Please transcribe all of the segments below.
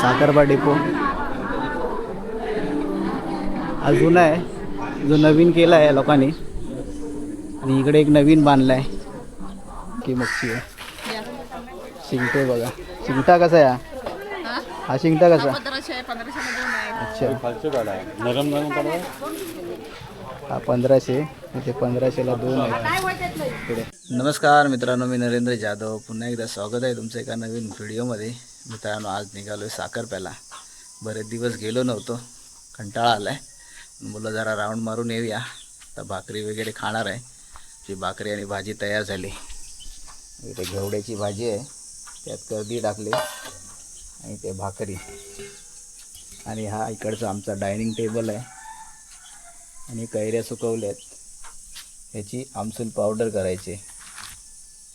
Sakharpa depot हा जुना आहे, जो नवीन केला आहे लोकांनी. आणि इकडे एक नवीन बांधला आहे की मच्छी आहे. शिंगटे बघा, शिंगटा कसा आहे हा शिंगटा कसा? 1500 नरम नरम काढा. हा 1500, इथे 1500ला 2 आहेत इकडे. नमस्कार मित्रांनो, मी नरेंद्र जाधव. पुन्हा एकदा स्वागत आहे तुमचं एका नवीन व्हिडिओमध्ये. मित्रांनो, आज निघालो आहे साखरप्याला. बरेच दिवस गेलो नव्हतो, कंटाळा आला आहे. बोललो जरा राऊंड मारून येऊया. तर भाकरी वगैरे खाणार आहे. जी भाकरी आणि भाजी तयार झाली. इथे घेवड्याची भाजी आहे, त्यात कर्दी टाकली आणि ते भाकरी. आणि हा इकडचा आमचा डायनिंग टेबल आहे. आणि कैऱ्या सुकवल्यात, ह्याची आमसूल पावडर करायची.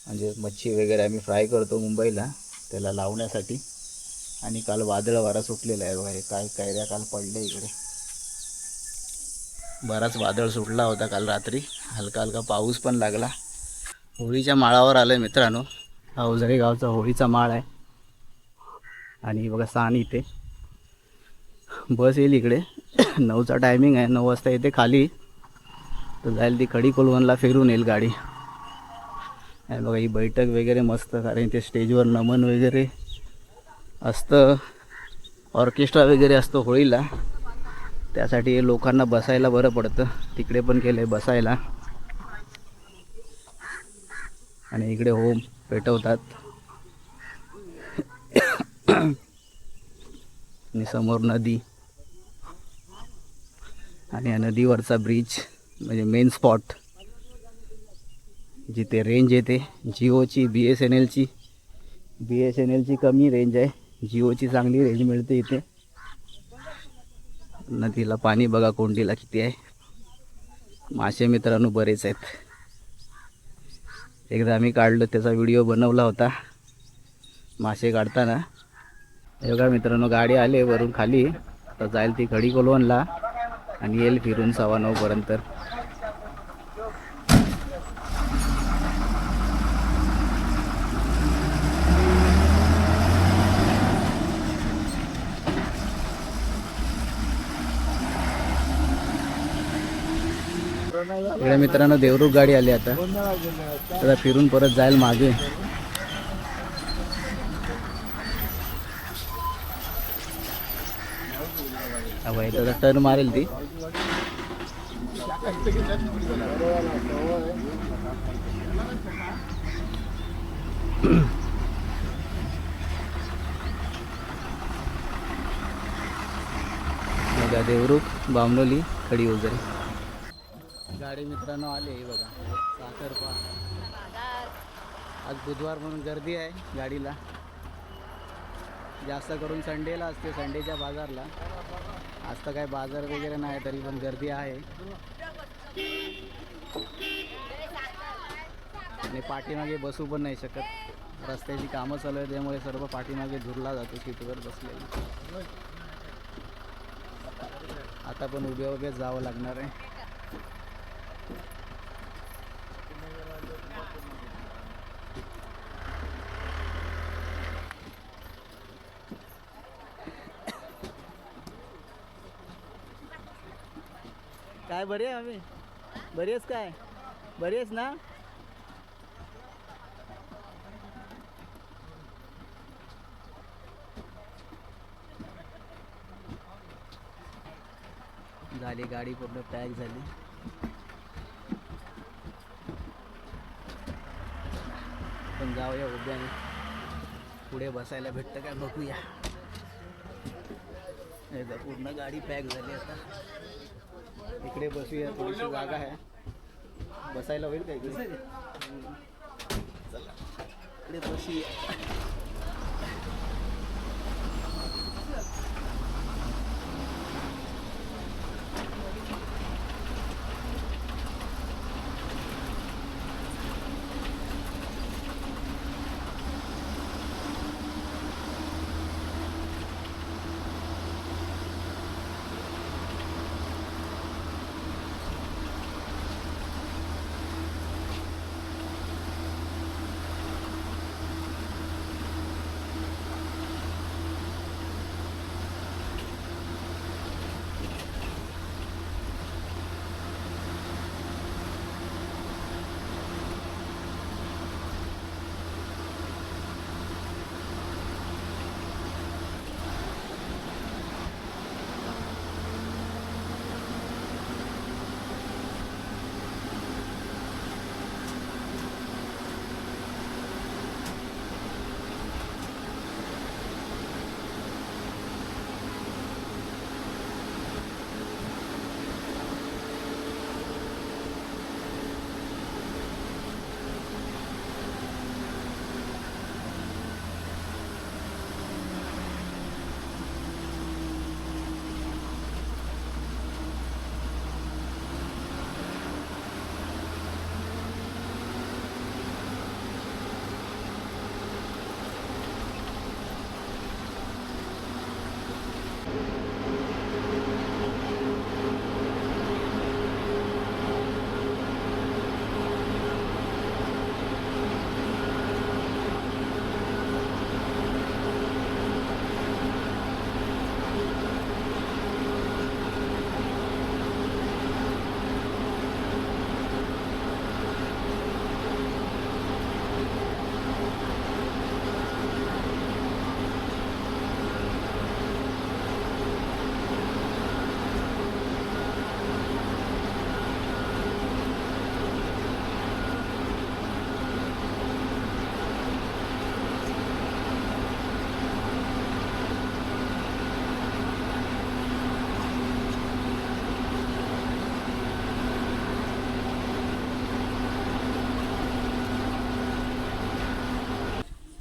म्हणजे मच्छी वगैरे आम्ही फ्राय करतो मुंबईला, त्याला लावण्यासाठी. आणि काल वादळ वारा सुटलेला आहे बघा. हे काय कैऱ्या काल पडले इकडे. बराच वादळ सुटला होता काल रात्री. हलका हलका पाऊस पण लागला. होळीच्या माळावर आलं आहे मित्रांनो. हा उजळे गावचा होळीचा माळ आहे. आणि बघा सान इथे बस येईल इकडे. 9चा टायमिंग आहे, 9 वाजता येते खाली. तर जाईल ती खडी कोलवणला फिरून येईल गाडी. आणि बघा ही बैठक वगैरे मस्त, कारण ते स्टेजवर नमन वगैरे असतं, ऑर्केस्ट्रा वगैरे असतो होळीला. त्यासाठी लोकांना बसायला बरं पडतं. तिकडे पण केलं बसायला. आणि इकडे होम पेटवतात. आणि समोर नदी आणि या नदीवरचा ब्रिज म्हणजे मेन स्पॉट, जिथे रेंज येते जिओची. BSNLची कमी रेंज आहे, जिओची चांगली रेंज मिळते इथे. नदीला पाणी बघा कोंडीला किती आहे. मासे मित्रांनो बरेच आहेत. एकदा आम्ही काढलो, त्याचा व्हिडिओ बनवला होता मासे काढताना. बघा मित्रांनो, गाडी आले वरून खाली. तर जाईल ती खडी कोलवणला आणि येईल फिरून 9:15 पर्यंत. इकडे मित्रांनो देवरुख गाडी आली आता. तर फिरून परत जाईल मागे. तर टर्न मारेल ती. बघा देवरुख, बामनोली, खडी उजरी. गाडी मित्रांनो आली बघा. साखरपा. आज बुधवार म्हणून गर्दी आहे गाडीला. जास्त करून संडेला असते, संडेच्या बाजारला. आज तर काय बाजार वगैरे नाही, तरी पण गर्दी आहे. आणि पाठीमागे बसू पण नाही शकत, रस्त्याची कामं चालू आहे. त्यामुळे सर्व पाठीमागे झुरला जातो सीटवर बसलेली. आता पण उभ्या उभ्याच जावं लागणार आहे. काय बरी आहे आम्ही? बरी आहेस काय? बरी आहेस ना? झाली गाडी पूर्ण पॅक झाली. पण जाऊया उद्याने, पुढे बसायला भेटतं काय बघूया. पूर्ण गाडी पॅक झाली. आता इकडे बसूया, थोडीशी जागा आहे, बसायला होईल काय इकडे? चला इकडे बसूया.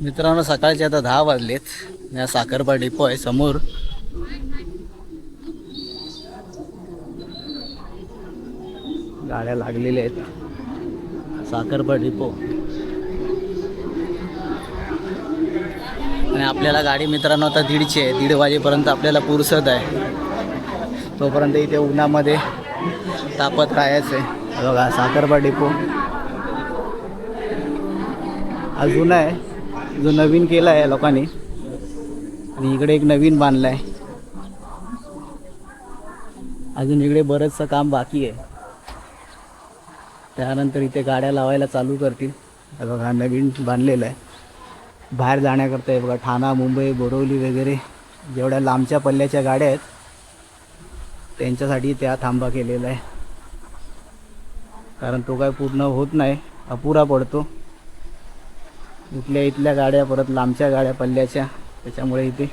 मित्रांनो सकाळचे आता 10 वाजलेत. या साखरपा डिपो आहे समोर. गाड्या लागलेल्या आहेत. साखरपा डिपो. आणि आपल्याला गाडी मित्रांनो आता 1:30ची आहे. 1:30 वाजेपर्यंत आपल्याला पुरसत आहे. तोपर्यंत इथे उन्हामध्ये तापत राहायचं आहे. बघा साखरपा डिपो हा जुना आहे, जो नवीन केला आहे लोकांनी. आणि इकडे एक नवीन बांधला आहे. अजून इकडे बरंचसं काम बाकी आहे. त्यानंतर इथे गाड्या लावायला चालू करतील. बघा नवीन बांधलेलं आहे. बाहेर जाण्याकरता आहे बघा. ठाणा, मुंबई, बोरिवली वगैरे जेवढ्या लांबच्या पल्ल्याच्या गाड्या आहेत त्यांच्यासाठी त्या थांबा केलेला आहे. कारण तो काय पूर्ण होत नाही, अपुरा पडतो. इथल्या गाड्या परत लांबच्या गाड्या पल्ल्याच्या, त्याच्यामुळे इथे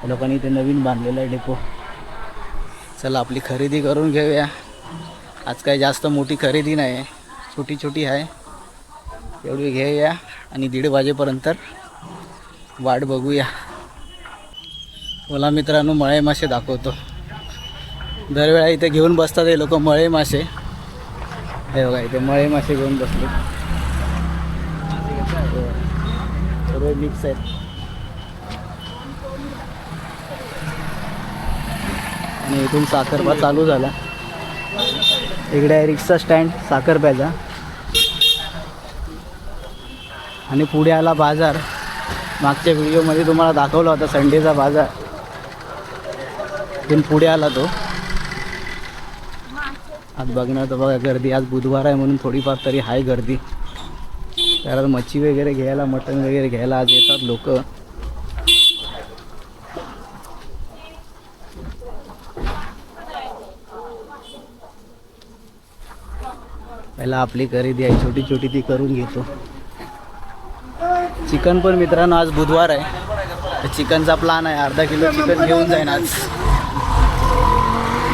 लोकांनी इथे नवीन बांधलेलं आहे डिपो. चला आपली खरेदी करून घेऊया. आज काही जास्त मोठी खरेदी नाही आहे, छोटी छोटी आहे. एवढी घेऊया आणि 1:30 वाजेपर्यंत वाट बघूया. मला मित्रांनो मळे मासे दाखवतो. दरवेळा इथे घेऊन बसतात हे लोक मळे मासे. हे बघा इथे मळे मासे घेऊन बसले. सर्व मिक्स आहेत. आणि इथून साखरपा चालू झाला. इकडे आहे रिक्षा स्टँड साखरप्याचा. आणि पुढे आला बाजार. मागच्या व्हिडिओमध्ये तुम्हाला दाखवला होता संडेचा बाजार. इथून पुढे आला तो. आज बघणार तर बघा गर्दी. आज बुधवार आहे म्हणून थोडीफार तरी आहे गर्दी. कारण मच्छी वगैरे घ्यायला, मटण वगैरे घ्यायला आज येतात लोक. पहिला आपली खरेदी आहे छोटी छोटी ती करून घेतो. चिकन पण मित्रांनो आज बुधवार आहे. चिकनचा प्लान आहे. अर्धा किलो चिकन घेऊन जाईन आज.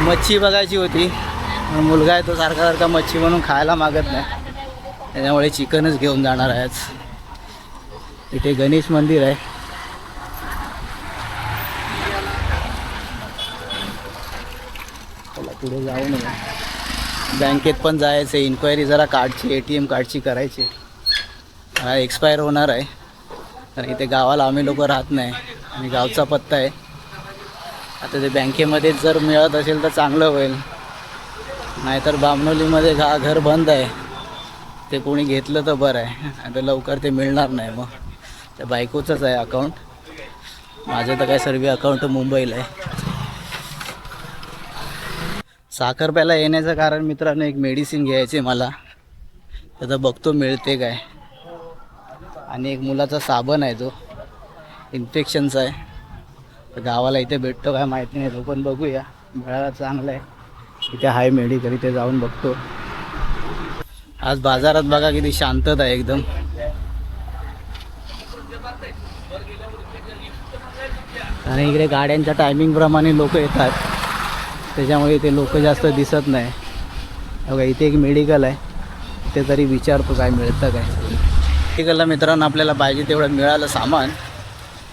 मच्छी बघायची होती. मुलगा आहे तो सारखा मच्छी म्हणून खायला मागत नाही, त्याच्यामुळे चिकनच घेऊन जाणार आहे आज. इथे गणेश मंदिर आहे. चला पुढे जाऊ नये. बँकेत पण जायचं. इन्क्वायरी जरा कार्डची, ATM कार्डची करायची. हा एक्सपायर होणार आहे. कारण इथे गावाला आम्ही लोक राहत नाही आणि गावचा पत्ता आहे. आता ते बँकेमध्ये जर मिळत असेल तर चांगलं होईल. नाहीतर बामणोलीमध्ये घर बंद आहे. ते कोणी घेतलं तर बरं आहे. आता लवकर ते मिळणार नाही. मग त्या बायकोचंच आहे अकाउंट. माझं तर काय सर्व अकाउंट मुंबईला आहे. साखरप्याला येण्याचं कारण मित्रांनो एक मेडिसिन घ्यायचे मला. त्याचा बघतो मिळते काय. आणि एक मुलाचा साबण आहे जो इन्फेक्शनचा आहे. तर गावाला इथे भेटतो काय माहिती नाही. तो पण बघूया. मिळाला चांगला आहे. इथे हाय मेडिकल. इथे जाऊन बघतो. आज बाजारात बघा किती शांतता आहे एकदम. आणि इकडे गाड्यांच्या टायमिंगप्रमाणे लोक येतात, त्याच्यामुळे इथे लोक जास्त दिसत नाही. बघा इथे एक मेडिकल आहे. इथे तरी विचारतो काय मिळतं काय. मेडिकलला मित्रांनो आपल्याला पाहिजे तेवढं मिळालं सामान.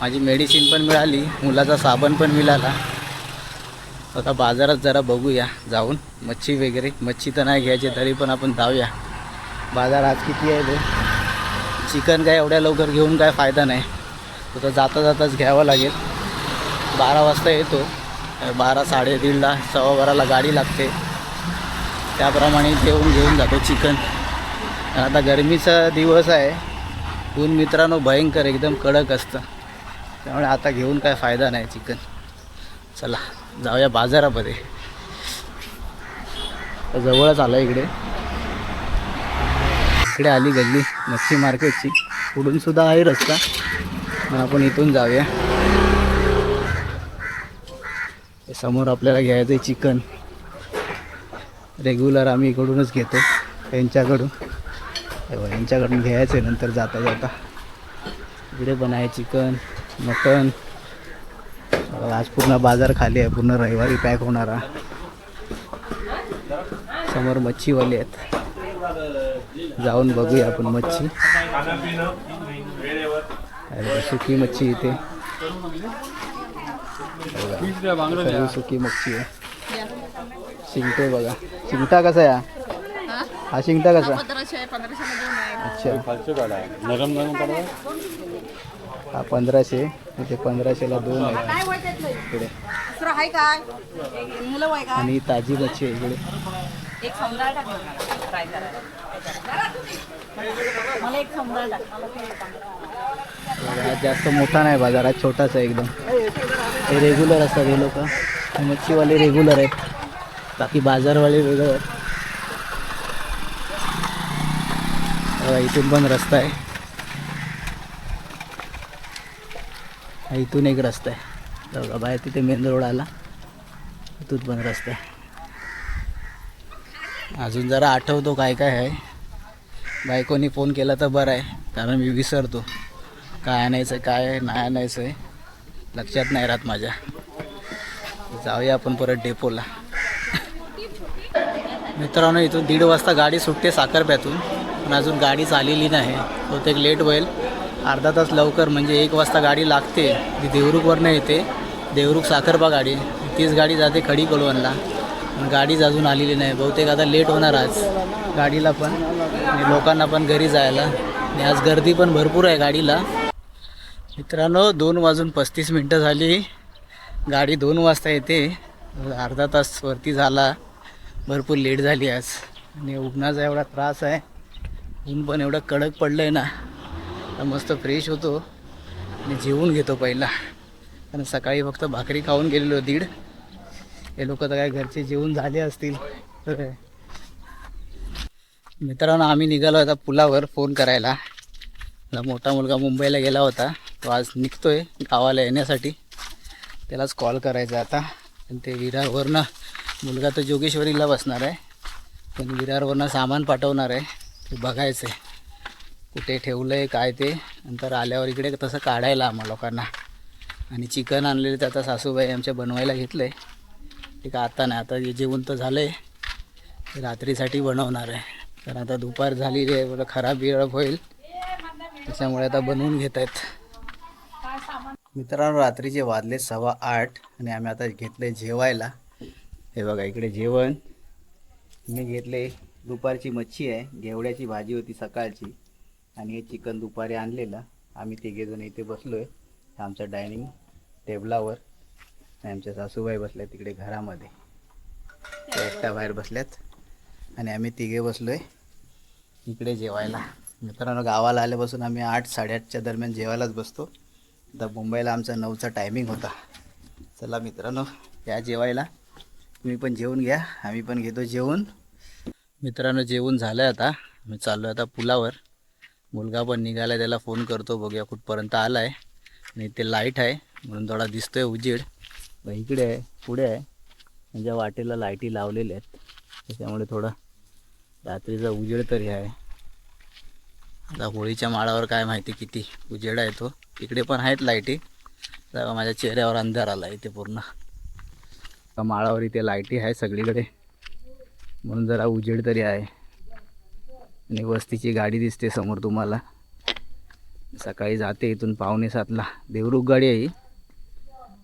माझी मेडिसिन पण मिळाली, मुलाचा साबण पण मिळाला. आता बाजारात जरा बघूया जाऊन. मच्छी वगैरे, मच्छी तर नाही घ्यायची तरी पण आपण जाऊया. बाजार आज किती आहे ते. चिकन काय एवढ्या लवकर घेऊन काय फायदा नाही. तो तर जाता जाताच घ्यावं लागेल. 12 वाजता येतो. 12, 12:30ला, 12:15ला गाडी लागते. त्याप्रमाणे येऊन घेऊन जातो चिकन. आता गरमीचा दिवस आहे. ऊन मित्रांनो भयंकर एकदम कडक असतं. त्यामुळे आता घेऊन काय फायदा नाही चिकन. चला जाऊया बाजारामध्ये. जवळच आलं इकडे. इकडे आली गल्ली मच्छी मार्केटची. पुढून सुद्धा आहे रस्ता. मग आपण इथून जाऊया. समोर आपल्याला घ्यायचं आहे चिकन. रेग्युलर आम्ही इकडूनच घेतो यांच्याकडून. यांच्याकडून घ्यायचं आहे नंतर जाता जाता. इकडे पण आहे चिकन, मटन. आज पूर्ण बाजार खाली आहे. पूर्ण रविवारी पॅक होणारा. समोर मच्छीवाले आहेत. जाऊन बघूया आपण मच्छी. अरे सुकी मच्छी इथे सर्व सुकी मच्छी आहे. शिंगटे बघा, शिंगटा कसा आहे हा शिंगटा कसा? 1500 अच्छा नरम नरम पडा. हा 1500, इथे 1500ला 2 आहेत इकडे. आणि ताजी मच्छी आहे इकडे. एक समुद्र टाक फ्राय करायला. मला एक समुद्र टाक. हा जास्त मोठा नाही बाजार, हा छोटाच आहे एकदम. हे रेग्युलर असतात हे लोक, मच्छीवाले रेग्युलर आहेत, बाकी बाजारवाले वेगळं आहेत. इथून पण रस्ता आहे, इथून एक रस्ता आहे बघा बाहेर, तिथे मेन रोड आला, इथून पण रस्ता आहे. अजून जरा आठवतो काय काय आहे. बायकोनी फोन केला तर बरं आहे, कारण मी विसरतो काय आणायचं काय नाही आणायचं आहे, लक्षात नाही राहत माझ्या. जाऊया आपण परत डेपोला. मित्रांनो इथून 1:30 वाजता गाडी सुटते साखरप्यातून, पण अजून गाडीच आलेली नाही, बहुतेक लेट होईल. अर्धा तास लवकर, म्हणजे 1 वाजता गाडी लागते. ती देवरुखवरनं येते, देवरुख साखरपा गाडी, तीच गाडी जाते खडी कोलवणला. पण गाडीच अजून आलेली नाही, बहुतेक आता लेट होणार आज गाडीला पण आणि लोकांना पण घरी जायला. आणि आज गर्दी पण भरपूर आहे गाडीला. मित्रांनो 2:35 झाली, गाडी 2 वाजता येते, अर्धा तास वरती झाला, भरपूर लेट झाली आज. आणि उन्हाचा एवढा त्रास आहे, ऊन पण एवढं कडक पडलं आहे ना. आता मस्त फ्रेश होतो आणि जेवून घेतो पहिला, कारण सकाळी फक्त भाकरी खाऊन गेलेलो 1:30. हे लोक तर काय घरचे जेवून झाले असतील. मित्रांनो आम्ही निघालो आता पुलावर फोन करायला. मोठा मुलगा मुंबईला गेला होता, तो आज निघतोय गावाला येण्यासाठी, त्यालाच कॉल करायचा आता. आणि ते विरारवरनं मुलगा तर जोगेश्वरीला बसणार आहे, पण विरारवरनं सामान पाठवणार आहे, ते बघायचं आहे कुठे ठेवलं आहे काय ते, नंतर आल्यावर इकडे तसं काढायला आम्हा लोकांना. आणि चिकन आणलेलं तर आता सासूबाई आमच्या बनवायला घेतलं आहे, ठीक आहे आता नाही, आता जेवण तर झालं आहे, रात्रीसाठी बनवणार आहे, कारण आता दुपार झाली रे, बरं खराब बिराब होईल, त्याच्यामुळे आता बनवून घेत आहेत. मित्रांनो रात्रीचे वाजले 8:15 आणि आम्ही आता घेतले जेवायला. हे बघा इकडे जेवण मी घेतले. दुपारची मच्छी आहे, घेवड्याची भाजी होती सकाळची, आणि हे चिकन दुपारी आणलेलं. आम्ही तिघेजण इथे बसलो आहे आमच्या डायनिंग टेबलावर, आणि आमच्या सासूबाई बसल्या तिकडे घरामध्ये, त्या एकट्या बाहेर बसल्यात, आणि आम्ही तिघे बसलो आहे इकडे जेवायला. मित्रांनो गावाला आल्यापासून आम्ही 8-8:30च्या दरम्यान जेवायलाच बसतो. आता मुंबईला आमचा 9चा टायमिंग होता. चला मित्रांनो या जेवायला, तुम्ही पण जेवून घ्या, आम्ही पण घेतो जेवून. मित्रांनो जेवून झालं आहे, आता मी चाललो आहे आता पुलावर. मुलगा पण निघाला, त्याला फोन करतो, बघूया कुठपर्यंत आला आहे. आणि ते लाईट आहे म्हणून थोडा दिसतोय उजेड, इकडे आहे पुढे आहे, म्हणजे वाटेला लाईटी लावलेल्या आहेत, त्याच्यामुळे थोडा रात्रीचा उजेड तरी आहे. आता होळीच्या माळावर काय माहिती किती उजेड आहे तो. इकडे पण आहेत लाईटी, तर माझ्या चेहऱ्यावर अंधार आला इथे पूर्ण. माळावर इथे लाईटी आहे सगळीकडे, म्हणून जरा उजेड तरी आहे. आणि वस्तीची गाडी दिसते समोर तुम्हाला, सकाळी जाते इथून 6:45ला, देवरुख गाडी आहे ही,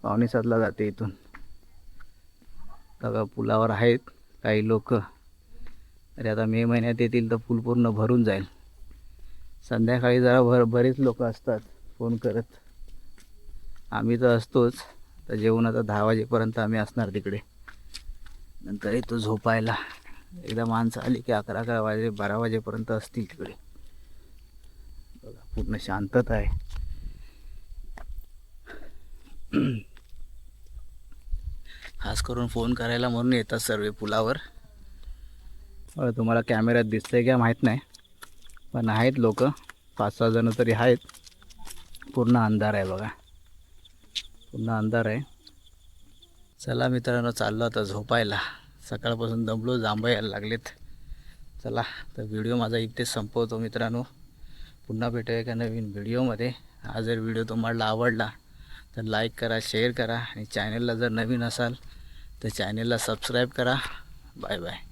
6:45ला जाते इथून. बघा पुलावर आहेत काही लोक, अरे आता मे महिन्यात येतील तर पूल पूर्ण भरून जाईल. संध्याकाळी जरा बरेच लोक असतात फोन करत, आम्ही तर असतोच. तर जेवून आता 10 वाजेपर्यंत आम्ही असणार तिकडे, नंतर येतो झोपायला. एकदा माणसं आली की 11 वाजे 12 वाजेपर्यंत असतील तिकडे. बघा पूर्ण शांतता आहे. खास करून फोन करायला म्हणून येतात सर्व पुलावर. तुम्हाला कॅमेऱ्यात दिसतंय का माहीत नाही, पण आहेत लोक 5-6 जण तरी आहेत. पूर्ण अंधार आहे बघा, पूर्ण अंधार आहे. चला मित्रांनो चाललो आता झोपायला, सकाळपासून दमलो, जांभं यायला लागलेत. चला तर व्हिडिओ माझा इथेच संपवतो मित्रांनो, पुन्हा भेटूया एका नवीन व्हिडिओमध्ये. हा जर व्हिडिओ तुम्हाला आवडला तर लाईक करा, शेअर करा, आणि चॅनलला जर नवीन असाल तर चॅनलला सबस्क्राईब करा. Bye bye.